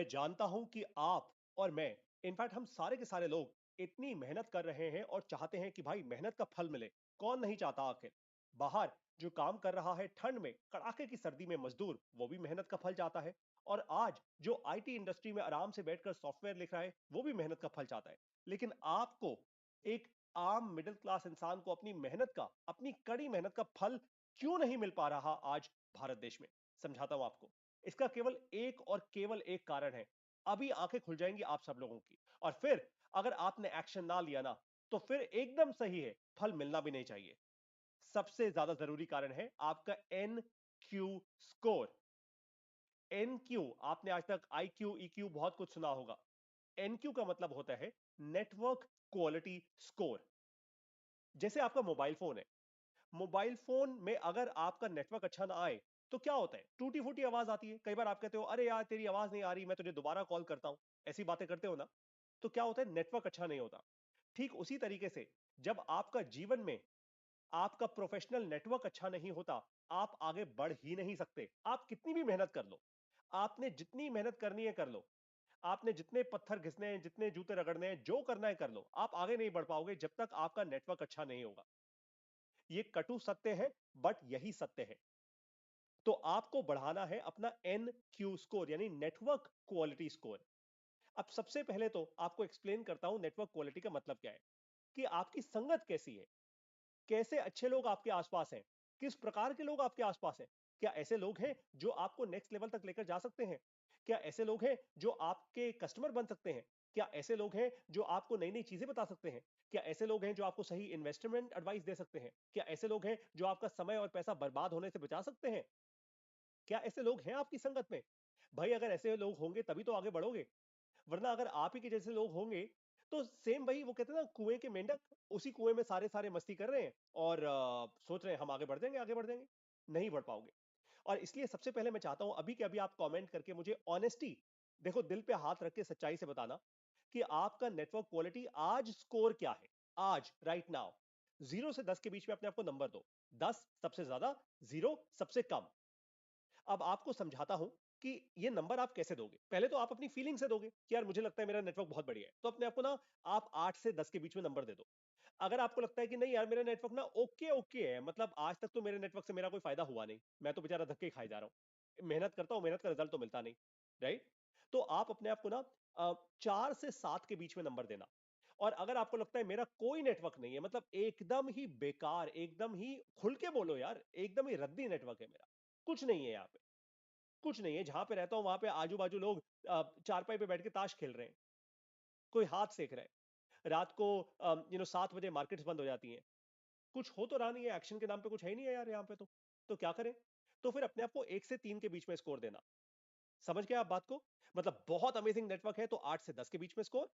जानता हूं कि आप और मैं, इनफैक्ट हम सारे के सारे लोग इतनी मेहनत कर रहे हैं और चाहते हैं कि भाई मेहनत का फल मिले। कौन नहीं चाहता आखिर। बाहर जो काम कर रहा है ठंड में, कड़ाके की सर्दी में मजदूर, वो भी मेहनत का फल चाहता है। और आज जो आईटी इंडस्ट्री में आराम से बैठकर सॉफ्टवेयर लिख रहा है, वो भी मेहनत का फल चाहता है। लेकिन आपको, एक आम मिडिल क्लास इंसान को, अपनी मेहनत का, अपनी कड़ी मेहनत का फल क्यों नहीं मिल पा रहा आज भारत देश में? समझाता हूं आपको। इसका केवल एक कारण है। अभी आंखें खुल जाएंगी आप सब लोगों की। और फिर अगर आपने एक्शन ना लिया ना, तो फिर एकदम सही है, फल मिलना भी नहीं चाहिए। सबसे ज्यादा जरूरी कारण है आपका N Q score. N Q, आपने आज तक आई क्यू ई क्यू बहुत कुछ सुना होगा। एन क्यू का मतलब होता है नेटवर्क क्वालिटी स्कोर। जैसे आपका मोबाइल फोन है, मोबाइल फोन में अगर आपका नेटवर्क अच्छा ना आए, तो क्या होता है? टूटी फूटी आवाज आती है। कई बार आप कहते हो, अरे यार तेरी आवाज नहीं आ रही, मैं तुझे दोबारा कॉल करता हूं। ऐसी बातें करते हो ना? तो क्या होता है? नेटवर्क अच्छा नहीं होता। ठीक उसी तरीके से, जब आपका जीवन में आपका प्रोफेशनल नेटवर्क अच्छा नहीं होता, आप आगे बढ़ ही नहीं सकते। आप कितनी भी मेहनत कर लो, आपने जितनी मेहनत करनी है कर लो, आपने जितने पत्थर घिसने हैं, जितने जूते रगड़ने हैं, जो करना है कर लो, आप आगे नहीं बढ़ पाओगे जब तक आपका नेटवर्क अच्छा नहीं होगा। ये कटु सत्य है, बट यही सत्य है। तो आपको बढ़ाना है अपना एन क्यू स्कोर, यानी नेटवर्क क्वालिटी स्कोर। अब सबसे पहले तो आपको एक्सप्लेन करता हूं नेटवर्क क्वालिटी का मतलब क्या है, कि आपकी संगत कैसी है, कैसे अच्छे लोग आपके आसपास हैं, किस प्रकार के लोग आपके आसपास हैं। क्या ऐसे लोग हैं जो आपको नेक्स्ट लेवल तक लेकर जा सकते हैं? क्या ऐसे लोग हैं जो आपके कस्टमर बन सकते हैं? क्या ऐसे लोग हैं जो आपको नई नई चीजें बता सकते हैं? क्या ऐसे लोग हैं जो आपको सही इन्वेस्टमेंट एडवाइस दे सकते हैं? क्या ऐसे लोग हैं जो आपका समय और पैसा बर्बाद होने से बचा सकते हैं? क्या ऐसे लोग हैं आपकी संगत में? भाई अगर ऐसे लोग होंगे तभी तो आगे बढ़ोगे। वरना अगर आप ही के जैसे लोग होंगे, तो सेम वही, वो कहते हैं ना, कुएं के मेंढक, उसी कुएं में सारे सारे मस्ती कर रहे हैं और सोच रहे हैं हम आगे बढ़ जाएंगे, आगे बढ़ जाएंगे। नहीं बढ़ पाओगे। और इसलिए सबसे पहले मैं चाहता हूं अभी के अभी आप कमेंट करके मुझे ऑनेस्टी, देखो दिल पे हाथ रख के सच्चाई से बताना कि आपका नेटवर्क क्वालिटी आज स्कोर क्या है। आज राइट नाउ 0 से 10 के बीच में अपने आप को नंबर दो। 10 सबसे ज्यादा, 0 सबसे कम। अब आपको समझाता हूं कि ये नंबर आप कैसे दोगे। पहले तो आप अपनी फीलिंग से दोगे कि यार मुझे लगता है मेरा नेटवर्क बहुत बढ़िया है, तो अपने आप को ना, आप 8 से 10 के बीच में नंबर दे दो। अगर आपको लगता है कि नहीं यार मेरा नेटवर्क ना ओके ओके है, मतलब आज तक तो मेरे नेटवर्क से मेरा कोई फायदा हुआ नहीं, मैं तो बेचारा धक्के खाए जा रहा हूं, मेहनत करता हूं, मेहनत का रिजल्ट तो मिलता नहीं, राइट? तो आप अपने आप को ना 4 से 7 के बीच में नंबर देना। और अगर आपको लगता है मेरा कोई नेटवर्क नहीं है, मतलब एकदम ही बेकार, एकदम ही, खुल के बोलो यार, एकदम ही रद्दी नेटवर्क है मेरा, कुछ नहीं है यहाँ पे, कुछ नहीं है, जहां पे रहता हूं वहां पे आजू बाजू लोग चारपाई पे बैठ के ताश खेल रहे हैं, कोई हाथ सेक रहा है, रात को 7 बजे मार्केट्स बंद हो जाती हैं, कुछ हो तो रहा नहीं है, एक्शन के नाम पे कुछ है ही नहीं है यार यहाँ पे। तो क्या करें? तो फिर अपने आप को 1 से 3 के बीच में स्कोर देना। समझ गए आप बात को? मतलब बहुत अमेजिंग नेटवर्क है तो 8 से 10 के बीच में स्कोर।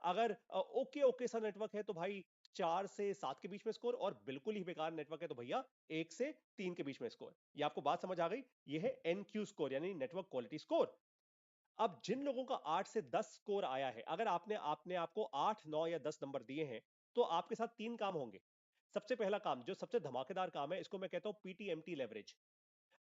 अगर ओके ओके सा नेटवर्क है तो भाई 4 से 7 के बीच में स्कोर। और बिल्कुल ही बेकार नेटवर्क है तो भैया 1 से 3 के बीच में स्कोर। ये आपको बात समझ आ गई? ये है एनक्यू स्कोर, यानी नेटवर्क क्वालिटी स्कोर। अब जिन लोगों का 8 से 10 स्कोर आया है, अगर आपने आपने आपको 8 9 या 10 नंबर दिए हैं, तो आपके साथ 3 काम होंगे। सबसे पहला काम, जो सबसे धमाकेदार काम है, इसको मैं कहता हूं पीटीएमटी लेवरेज।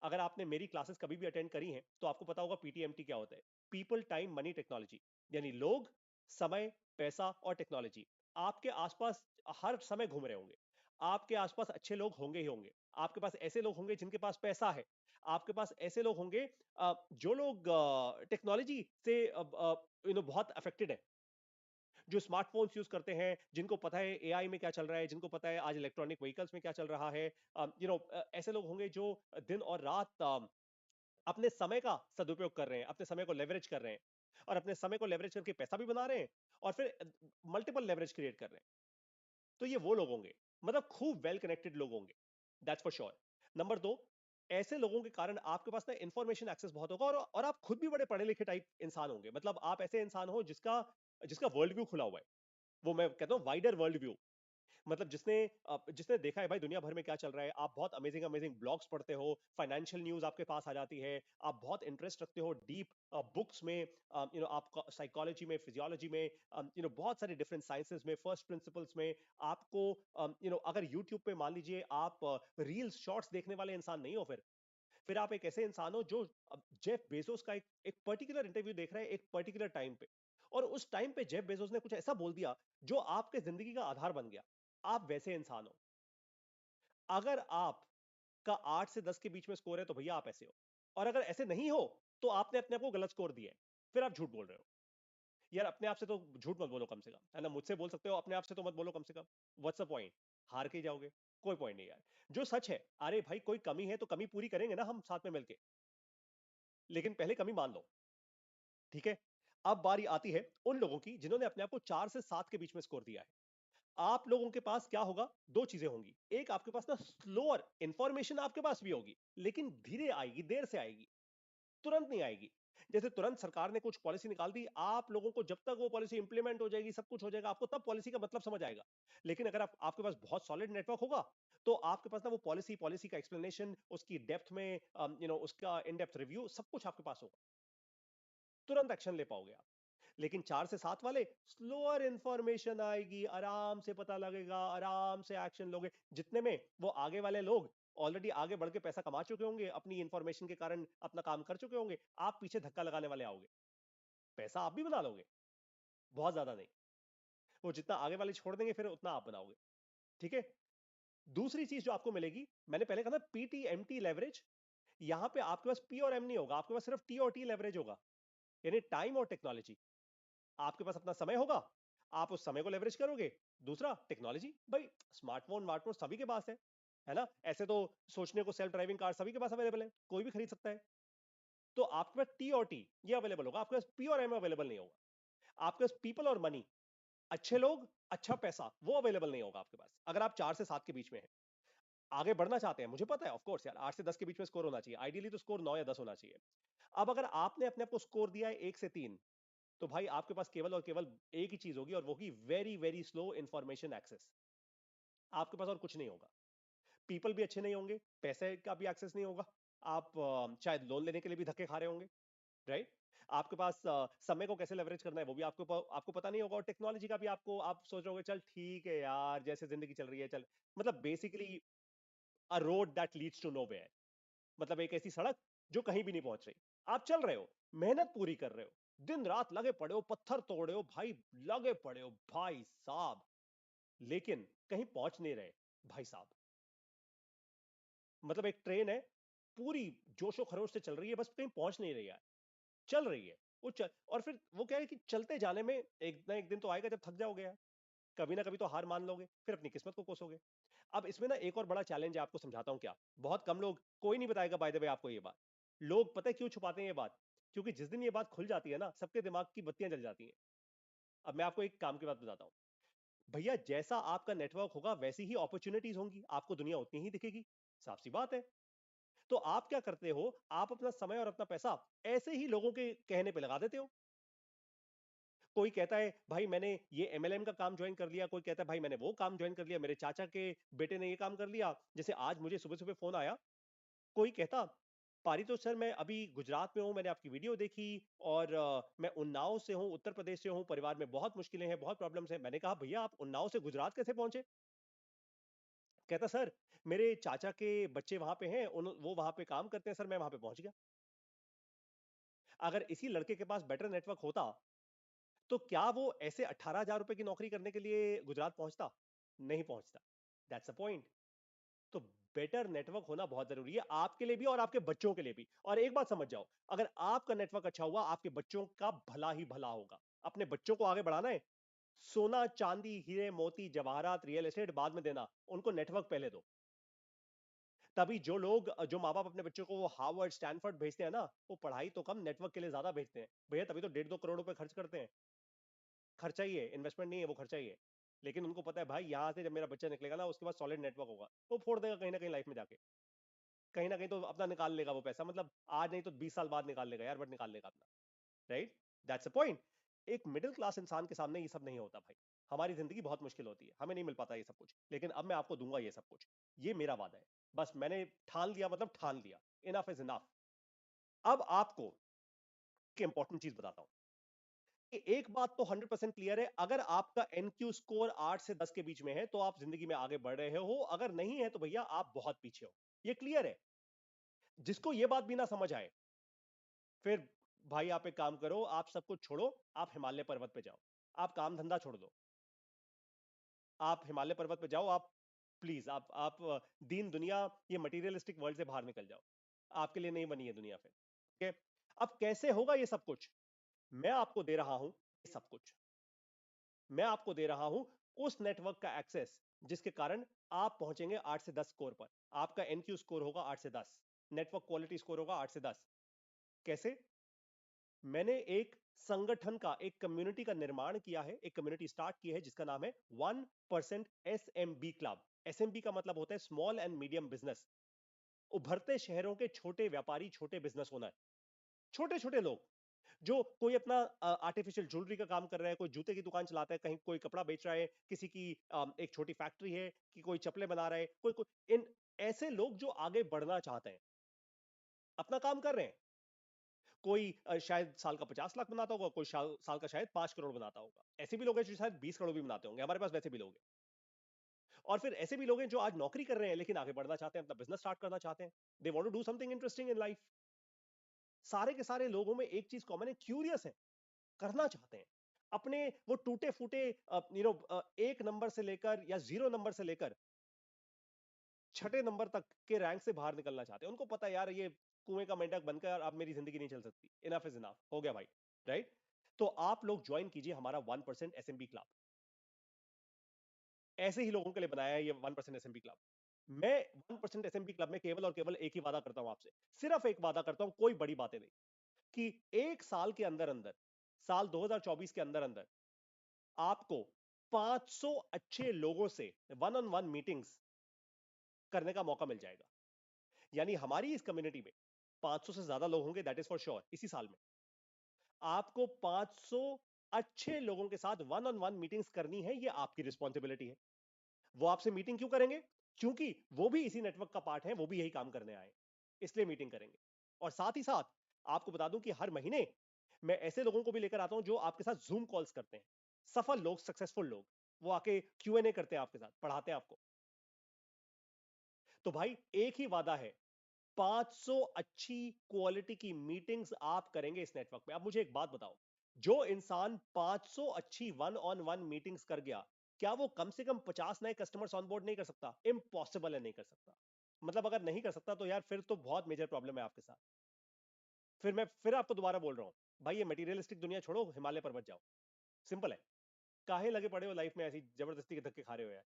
अगर आपने मेरी क्लासेस कभी भी अटेंड करी हैं तो आपको पता होगा पीटीएमटी क्या होता है। People, time, money, technology. यानी लोग, समय, पैसा और टेक्नोलॉजी आपके आसपास हर समय घूम रहे होंगे। आपके आसपास अच्छे लोग होंगे ही होंगे। आपके पास ऐसे लोग होंगे जिनके पास पैसा है। आपके पास ऐसे लोग होंगे जो लोग टेक्नोलॉजी से बहुत अफेक्टेड है, जो स्मार्टफोन्स यूज करते हैं, जिनको पता है एआई में क्या चल रहा है, जिनको पता है आज इलेक्ट्रॉनिक व्हीकल्स में क्या चल रहा है। ऐसे लोग होंगे जो दिन और रात अपने समय का सदुपयोग कर रहे हैं, अपने समय को लेवरेज कर रहे हैं, और अपने समय को लेवरेज करके पैसा भी बना रहे हैं, और फिर मल्टीपल लेवरेज क्रिएट कर रहे हैं। तो ये वो लोग होंगे, मतलब खूब वेल कनेक्टेड लोग होंगे, दैट्स फॉर श्योर। नंबर 2, ऐसे लोगों के कारण आपके पास ना इंफॉर्मेशन एक्सेस बहुत होगा, और आप खुद भी बड़े पढ़े लिखे टाइप इंसान होंगे। मतलब आप ऐसे इंसान हो जिसका जिसका वर्ल्ड व्यू खुला हुआ है। वो मैं कहता हूं वाइडर वर्ल्ड व्यू। मतलब जिसने जिसने देखा है भाई दुनिया भर में क्या चल रहा है। आप बहुत अमेजिंग अमेजिंग ब्लॉग्स पढ़ते हो, फाइनेंशियल न्यूज आपके पास आ जाती है, आप बहुत इंटरेस्ट रखते हो डीप बुक्स में, आप साइकोलॉजी में, फिजियोलॉजी में, बहुत सारे डिफरेंट साइंसेस में, फर्स्ट प्रिंसिपल्स में। आपको अगर यूट्यूब पे मान लीजिए आप रील्स शॉर्ट्स देखने वाले इंसान नहीं हो, फिर फिर आप एक ऐसे इंसान हो जो जेफ बेजोस का एक पर्टिकुलर इंटरव्यू देख रहे हैं एक पर्टिकुलर टाइम पे, और उस टाइम पे जेफ बेजोस ने कुछ ऐसा बोल दिया जो आपके जिंदगी का आधार बन गया। आप वैसे इंसान हो। अगर आपका 8 से 10 के बीच में स्कोर है तो भैया आप ऐसे हो, और अगर ऐसे नहीं हो तो आपने अपने आप को गलत स्कोर दिया है, फिर आप झूठ बोल रहे हो। यार अपने आप से तो झूठ मत बोलो कम से कम, है ना? मुझसे बोल सकते हो, अपने आप से तो मत बोलो कम से कम। What's the point? हार के ही जाओगे। कोई पॉइंट नहीं यार। जो सच है, अरे भाई कोई कमी है तो कमी पूरी करेंगे ना हम साथ में मिलके, लेकिन पहले कमी मान लो। ठीक है? अब बारी आती है उन लोगों की जिन्होंने अपने आप को 4 से 7 के बीच में स्कोर दिया है। आप लोगों के पास क्या होगा? दो चीजें होंगी। एक, आपके पास ना स्लोअर इंफॉर्मेशन आपके पास भी होगी, लेकिन धीरे आएगी, देर से आएगी, तुरंत नहीं आएगी। जैसे तुरंत सरकार ने कुछ पॉलिसी निकाल दी, आप लोगों को जब तक वो पॉलिसी इंप्लीमेंट हो जाएगी, सब कुछ हो जाएगा, आपको तब पॉलिसी का मतलब समझ आएगा। लेकिन अगर आपके पास बहुत सॉलिड नेटवर्क होगा, तो आपके पास ना वो पॉलिसी पॉलिसी का एक्सप्लेनेशन, उसकी डेप्थ में उसका इन डेप्थ रिव्यू, सब कुछ आपके पास होगा। तुरंत एक्शन ले पाओगे आप। लेकिन 4 से 7 वाले, स्लोअर इंफॉर्मेशन आएगी, आराम से पता लगेगा, आराम से एक्शन लोगे, जितने में वो आगे वाले लोग ऑलरेडी आगे बढ़ के पैसा कमा चुके होंगे, अपनी इंफॉर्मेशन के कारण अपना काम कर चुके होंगे, आप पीछे धक्का लगाने वाले आओगे। पैसा आप भी बना लोगे, बहुत ज्यादा नहीं। वो जितना आगे वाले छोड़ देंगे फिर उतना आप बनाओगे। ठीक है? दूसरी चीज जो आपको मिलेगी, मैंने पहले कहा ना पीटीएमटी लेवरेज, यहां पे आपके पास पी और एम नहीं होगा, आपके पास सिर्फ टी और टी लेवरेज होगा, यानी टाइम और टेक्नोलॉजी। आपके पास अपना समय होगा, आप उस समय को लेवरेज करोगे। दूसरा, टेक्नोलॉजी, भाई स्मार्टफोन स्मार्टफोन सभी के पास है ना? ऐसे तो सोचने को, सेल्फ ड्राइविंग कार सभी के पास अवेलेबल है, कोई भी खरीद सकता है। तो आपके पास टी और टी ये अवेलेबल होगा, आपके पास पी और एम अवेलेबल नहीं होगा। आपके पास पीपल और मनी, अच्छे लोग, अच्छा पैसा, वो अवेलेबल नहीं होगा आपके पास, अगर आप 4 से 7 के बीच में है, आगे बढ़ना चाहते हैं। मुझे पता है ऑफ कोर्स यार, 8 से 10 के बीच में स्कोर होना चाहिए, आइडियली तो स्कोर 9 या 10 होना चाहिए। अब अगर आपने अपने आप को स्कोर दिया है 1 से 3, तो भाई आपके पास केवल और केवल एक ही चीज होगी, और वो होगी very very slow information access. आपके पास और कुछ नहीं होगा। पीपल भी अच्छे नहीं होंगे, पैसे का भी एक्सेस नहीं होगा, आप शायद लोन लेने के लिए भी धक्के खा रहे होंगे, राइट? आपके पास समय को कैसे लेवरेज करना है वो भी आपको पता नहीं होगा, और टेक्नोलॉजी का भी आप सोच रहे होगे चल ठीक है यार, जैसे जिंदगी चल रही है चल, मतलब basically a road that leads to nowhere, मतलब एक ऐसी सड़क जो कहीं भी नहीं पहुंच रही। आप चल रहे हो, मेहनत पूरी कर रहे हो, दिन रात लगे पड़े हो, पत्थर तोड़ रहे हो भाई, लगे पड़े हो भाई साहब, लेकिन कहीं पहुंच नहीं रहे भाई साहब। मतलब एक ट्रेन है, पूरी जोशो खरोश से चल रही है, बस कहीं पहुंच नहीं रही है, चल रही है, और फिर वो क्या है कि चलते जाने में एक ना एक दिन तो आएगा जब थक जाओगे यार, कभी ना कभी तो हार मान लोगे, फिर अपनी किस्मत को कोसोगे। अब इसमें ना एक और बड़ा चैलेंज है, आपको समझाता हूं क्या। बहुत कम लोग, कोई नहीं बताएगा बाय द वे आपको ये बात। लोग पता है क्यों छुपाते हैं ये बात? क्योंकि जिस दिन ये बात खुल जाती है ना, सबके दिमाग की बत्तियां जल जाती हैं। अब मैं आपको एक काम की बात बताता हूँ। भैया जैसा आपका नेटवर्क होगा वैसी ही अपॉर्चुनिटीज होंगी, आपको दुनिया उतनी ही दिखेगी, साफ सी बात है। तो आप क्या करते हो, आप अपना समय और अपना पैसा ऐसे ही लोगों के कहने पे लगा देते हो। कोई कहता है भाई मैंने ये एमएलएम का काम ज्वाइन कर लिया, कोई कहता है भाई मैंने वो काम ज्वाइन कर लिया, मेरे चाचा के बेटे ने ये काम कर लिया। जैसे आज मुझे सुबह सुबह फोन आया, कोई कहता पारितोष सर मैं अभी गुजरात में हूं, मैंने आपकी वीडियो देखी, और मैं उन्नाव से हूं, उत्तर प्रदेश से हूं, परिवार में बहुत मुश्किलें हैं, बहुत प्रॉब्लम्स हैं। मैंने कहा भैया आप उन्नाव से गुजरात कैसे पहुंचे? कहता सर मेरे चाचा के बच्चे वहां पे हैं, वो वहां पे काम करते हैं सर, मैं वहां पे पहुंच गया। अगर इसी लड़के के पास बेटर नेटवर्क होता, तो क्या वो ऐसे 18,000 रुपए की नौकरी करने के लिए गुजरात पहुंचता? नहीं पहुंचता। That's a point. तो बेटर नेटवर्क होना बहुत जरूरी है, आपके लिए भी और आपके बच्चों के लिए भी। और एक बात समझ जाओ, अगर आपका नेटवर्क अच्छा हुआ, आपके बच्चों का भला ही भला होगा। अपने बच्चों को आगे बढ़ाना है, सोना चांदी हीरे मोती जवाहरात रियल एस्टेट बाद में देना, उनको नेटवर्क पहले दो। तभी जो माँ बाप अपने बच्चों को वो हार्वर्ड स्टैनफोर्ड भेजते हैं ना, वो पढ़ाई तो कम नेटवर्क के लिए ज्यादा भेजते हैं भैया, तभी तो 1.5-2 करोड़ रुपए खर्च करते हैं। खर्चा ही है, इन्वेस्टमेंट नहीं है, वो खर्चा ही है। लेकिन उनको पता है भाई यहाँ से जब मेरा बच्चा निकलेगा ना, उसके बाद सॉलिड नेटवर्क होगा, वो फोड़ देगा कहीं ना कहीं लाइफ में जाके, कहीं ना कहीं तो अपना निकाल लेगा वो पैसा, मतलब आज नहीं तो 20 साल बाद निकाल लेगा यार, बट निकाल लेगा अपना, राइट? That's a point. एक मिडिल क्लास इंसान के सामने ये सब नहीं होता भाई। हमारी जिंदगी बहुत मुश्किल होती है, हमें नहीं मिल पाता ये सब कुछ, लेकिन अब मैं आपको दूंगा ये सब कुछ। ये मेरा वादा है, बस मैंने ठान लिया, मतलब ठान लिया, इनफ इज इनफ। अब आपको एक इंपॉर्टेंट चीज बताता हूं कि एक बात तो 100% क्लियर है, अगर आपका एनक्यू स्कोर 8 से 10 के बीच में है तो आप जिंदगी में आगे बढ़ रहे हो, अगर नहीं है तो भैया आप बहुत पीछे हो, ये क्लियर है। जिसको ये बात भी ना समझ आए, फिर भाई आप एक काम करो, आप सब कुछ छोड़ो, आप हिमालय पर्वत पे जाओ, आप काम धंधा छोड़ दो, आप हिमालय पर्वत पे जाओ, आप प्लीज आप दीन दुनिया, ये मटेरियलिस्टिक वर्ल्ड से बाहर निकल जाओ, आपके लिए नहीं बनी है दुनिया फिर। ओके, अब कैसे होगा ये सब कुछ? मैं आपको दे रहा हूं ये सब कुछ, मैं आपको दे रहा हूं उस नेटवर्क का एक्सेस जिसके कारण आप पहुंचेंगे 8 से 10 स्कोर पर। आपका एनक्यू स्कोर होगा 8 से 10, नेटवर्क क्वालिटी स्कोर होगा 8 से 10। कैसे? मैंने एक संगठन का, एक कम्युनिटी का निर्माण किया है, एक कम्युनिटी स्टार्ट की है जिसका नाम है 1% SMB क्लब। एसएमबी का मतलब होता है स्मॉल एंड मीडियम बिजनेस, उभरते शहरों के छोटे व्यापारी, छोटे बिजनेस ओनर, छोटे छोटे लोग, जो कोई अपना आर्टिफिशियल ज्वेलरी का काम कर रहा है, कोई जूते की दुकान चलाता है, कहीं कोई कपड़ा बेच रहा है, किसी की एक छोटी फैक्ट्री है, कि कोई चप्पलें बना रहा है, कोई इन ऐसे लोग जो आगे बढ़ना चाहते हैं, अपना काम कर रहे हैं। कोई शायद साल का 50 लाख बनाता होगा, कोई साल का शायद 5 करोड़ बनाता होगा, ऐसे भी लोग हैं जो शायद 20 करोड़ भी बनाते होंगे, हमारे पास वैसे भी लोग हैं। और फिर ऐसे भी लोग हैं जो आज नौकरी कर रहे हैं लेकिन आगे बढ़ना चाहते हैं, अपना बिजनेस स्टार्ट करना चाहते हैं, they want to do something interesting in life. सारे के सारे लोगों में एक चीज कॉमन है, क्यूरियस है, करना चाहते हैं। अपने वो टूटे फूटे एक नंबर से लेकर या 0 नंबर से लेकर छठे नंबर तक के रैंक से बाहर निकलना चाहते हैं। उनको पता है यार ये कुएं का मेंढक बनकर अब मेरी जिंदगी नहीं चल सकती, इनफ इज इनफ, हो गया भाई। राइट? तो आप लोग ज्वाइन कीजिए हमारा 1% एसएमबी क्लब। ऐसे ही लोगों के लिए बनाया है ये 1% एसएमबी क्लब। मैं 1% एसएमबी क्लब में केवल और केवल एक ही वादा करता हूं आपसे, सिर्फ एक वादा करता हूं, कोई बड़ी बातें नहीं, कि एक साल के अंदर अंदर, साल 2024 के अंदर अंदर आपको 500 अच्छे लोगों से वन ऑन वन मीटिंग्स करने का मौका मिल जाएगा। यानी हमारी इस कम्युनिटी में 500 से ज्यादा लोग होंगे, दैट इज फॉर श्योर। इसी साल में आपको 500 अच्छे लोगों के साथ वन ऑन वन मीटिंग्स करनी है, ये आपकी रिस्पॉन्सिबिलिटी है। वो आपसे मीटिंग क्यों करेंगे? क्योंकि वो भी इसी नेटवर्क का पार्ट है, वो भी यही काम करने आए, इसलिए मीटिंग करेंगे। और साथ ही साथ आपको बता दूं कि हर महीने मैं ऐसे लोगों को भी लेकर आता हूं जो आपके साथ जूम कॉल्स करते हैं, सफल लोग, सक्सेसफुल लोग, वो आके क्यूएनए करते हैं आपके साथ, पढ़ाते हैं आपको। तो भाई एक ही वादा है, 500 अच्छी क्वालिटी की मीटिंग्स आप करेंगे इस नेटवर्क में। अब मुझे एक बात बताओ, जो इंसान 500 अच्छी वन ऑन वन मीटिंग्स कर गया, क्या वो कम से कम 50 नए कस्टमर्स ऑनबोर्ड नहीं कर सकता? इम्पॉसिबल है, नहीं कर सकता। मतलब अगर नहीं कर सकता तो यार फिर तो बहुत मेजर प्रॉब्लम है आपके साथ। फिर आपको दोबारा बोल रहा हूं, भाई ये मटेरियलिस्टिक दुनिया छोड़ो, हिमालय पर्वत जाओ। सिंपल है। काहे लगे पड़े हो लाइफ में ऐसी जबरदस्ती के धक्के खा रहे हो यार?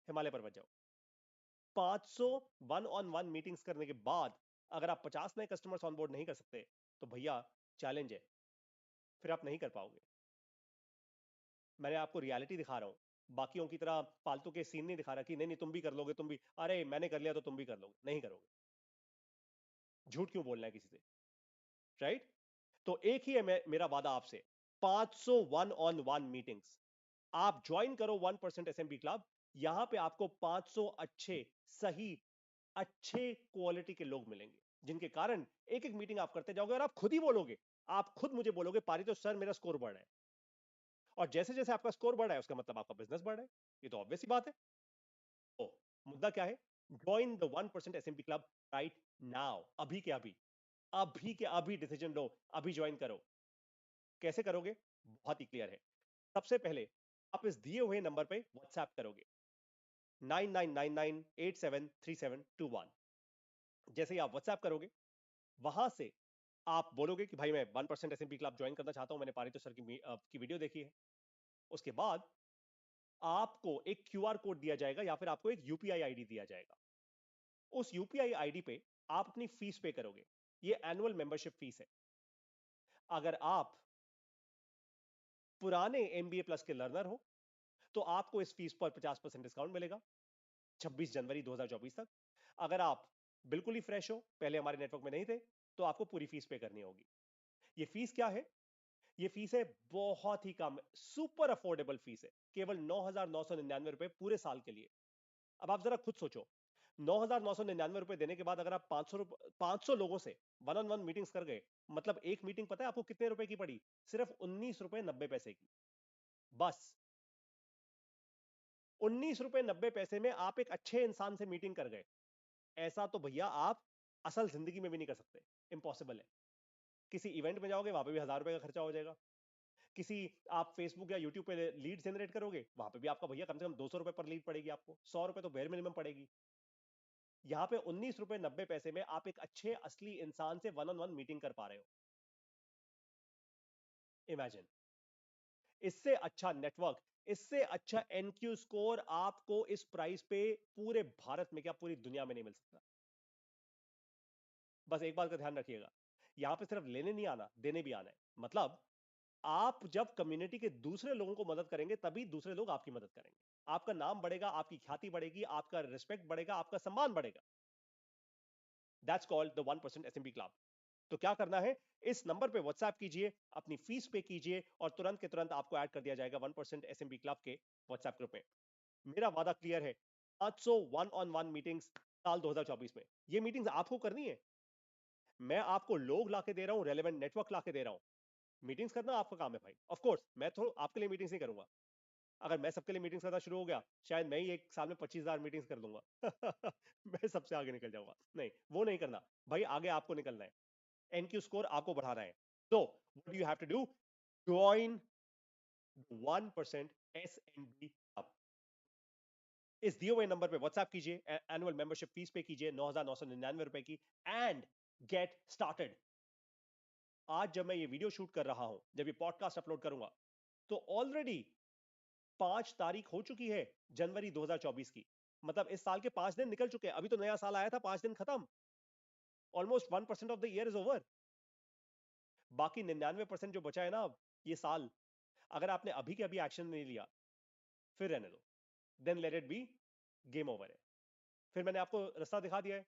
हिमालय पर्वत जाओ। 500 वन ऑन वन मीटिंग्स करने के बाद अगर आप 50 नए कस्टमर्स ऑनबोर्ड नहीं कर सकते, तो भैया चैलेंज है, फिर आप नहीं कर पाओगे। मैंने आपको रियलिटी दिखा रहा हूं, बाकियों की तरह फालतू के सीन नहीं दिखा रहा कि नहीं नहीं तुम भी कर लोगे, तुम भी, अरे मैंने कर लिया तो तुम भी कर लोगे, नहीं करोगे। झूठ क्यों बोलना है किसी से? राइट? तो एक ही है मेरा वादा आपसे, 500 वन ऑन वन मीटिंग्स। आप ज्वाइन करो 1% एसएमबी क्लब। यहां पे आपको 500 अच्छे, सही, अच्छे क्वालिटी के लोग मिलेंगे, जिनके कारण एक एक मीटिंग आप करते जाओगे और आप खुद ही बोलोगे, आप खुद मुझे बोलोगे, पारितो सर मेरा स्कोर बढ़ रहा है। और जैसे जैसे आपका स्कोर बढ़ रहा है उसका मतलब आपका बिजनेस बढ़ रहा है। ये तो ऑब्वियस सी बात है। ओ, मुद्दा क्या है? Join the 1% SMP club right now, अभी के अभी, अभी के अभी डिसीजन लो, अभी ज्वाइन करो। कैसे करोगे? बहुत ही क्लियर है। सबसे पहले आप इस दिए हुए नंबर पे व्हाट्सएप करोगे, 9999873721। जैसे ही आप व्हाट्सएप करोगे, वहां से आप बोलोगे कि भाई मैं 1% एसएमपी क्लब ज्वाइन करना चाहता हूं, मैंने पारितो सर की वीडियो देखी है। उसके बाद आपको एक क्यूआर कोड दिया जाएगा या फिर आपको एक यूपीआई आईडी दिया जाएगा। उस यूपीआई आईडी पे आप अपनी फीस पे करोगे। ये एनुअल मेंबरशिप फीस है। अगर आप पुराने एमबीए प्लस के लर्नर हो तो आपको इस फीस पर 50% डिस्काउंट मिलेगा 26 जनवरी 2024 तक। अगर आप बिल्कुल ही फ्रेश हो, पहले हमारे नेटवर्क में नहीं थे, तो आपको पूरी फीस पे करनी होगी। ये फीस क्या है? ये फीस है बहुत ही कम, सुपर अफोर्डेबल फीस है, केवल 9,999 रुपए पूरे साल के लिए। अब आप जरा खुद सोचो, 9,999 रुपए देने के बाद अगर आप 500 लोगों से वन ऑन वन मीटिंग्स कर गए, मतलब एक मीटिंग पता है आपको कितने रुपए की पड़ी? सिर्फ 19 रुपए 90 पैसे की। बस 19 रुपए 90 पैसे में आप एक अच्छे इंसान से मीटिंग कर गए। ऐसा तो भैया आप असल जिंदगी में भी नहीं कर सकते, इम्पॉसिबल है। किसी इवेंट में जाओगे, वहां पे भी 1,000 रुपए का खर्चा हो जाएगा। किसी आप फेसबुक या यूट्यूब पे लीड जनरेट करोगे, वहां पे भी आपका भैया कम से कम 200 रुपए पर लीड पड़ेगी, आपको 100 रुपए तो बेर मिनिमम पड़ेगी। यहाँ पे 19 रुपए 90 पैसे में आप एक अच्छे असली इंसान से वन ऑन वन मीटिंग कर पा रहे हो। इमेजिन, इससे अच्छा नेटवर्क, इससे अच्छा एनक्यू स्कोर आपको इस प्राइस पे पूरे भारत में क्या पूरी दुनिया में नहीं मिल सकता। बस एक बात का ध्यान रखिएगा, यहां पे सिर्फ लेने नहीं आना, देने भी आना है। मतलब आप जब कम्युनिटी के दूसरे लोगों को मदद करेंगे, तभी दूसरे लोग आपकी मदद करेंगे। आपका नाम बढ़ेगा, आपकी ख्याति बढ़ेगी, आपका रिस्पेक्ट बढ़ेगा, आपका सम्मान बढ़ेगा। That's called the 1% SMB club. तो क्या करना है, इस नंबर पे व्हाट्सएप कीजिए, अपनी फीस पे कीजिए, और तुरंत के तुरंत आपको ऐड कर दिया जाएगा 1% एसएमबी क्लब के व्हाट्सएप ग्रुप में। मेरा वादा क्लियर है, 500 वन ऑन वन मीटिंग्स साल 2024 में। ये मीटिंग्स आपको करनी है। मैं आपको लोग लाके दे रहा हूं, रेलेवेंट नेटवर्क लाके दे रहा हूं। मीटिंग्स करना आपका काम है भाई। ऑफ कोर्स मैं तो आपके लिए मीटिंग्स नहीं करूंगा। अगर मैं सबके लिए मीटिंग्स करना शुरू हो गया, शायद मैं ही एक साल में 25,000 मीटिंग्स कर दूंगा। मैं सबसे आगे निकल जाऊंगा। नहीं, वो नहीं करना भाई, आगे आपको निकलना है, एनक्यू स्कोर आपको बढ़ाना है। तो what you have to do, join 1% S and B club. इस दिए हुए नंबर पे व्हाट्सएप कीजिए, एनुअल मेंबरशिप फीस पे कीजिए 9,999 रुपए की, एंड गेट स्टार्टेड। आज जब मैं ये वीडियो शूट कर रहा हूं, जब ये पॉडकास्ट अपलोड करूंगा, तो ऑलरेडी 5 तारीख हो चुकी है जनवरी 2024 की। मतलब इस साल के 5 दिन निकल चुके हैं। अभी तो नया साल आया था, 5 दिन खत्म। Almost 1% of the year is over. बाकी 99% जो बचा है ना ये साल, अगर आपने अभी के अभी एक्शन नहीं लिया, फिर रहने दो, then let it be, game over है। फिर मैंने आपको रास्ता दिखा दिया है,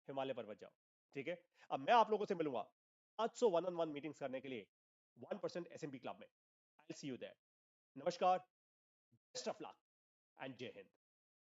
हिमालय पर्वत जाओ। ठीक है, अब मैं आप लोगों से मिलूंगा 500 वन ऑन वन मीटिंग्स करने के लिए 1% एसएमपी क्लब में। आई सी यू देयर। नमस्कार, बेस्ट ऑफ लक एंड जय हिंद।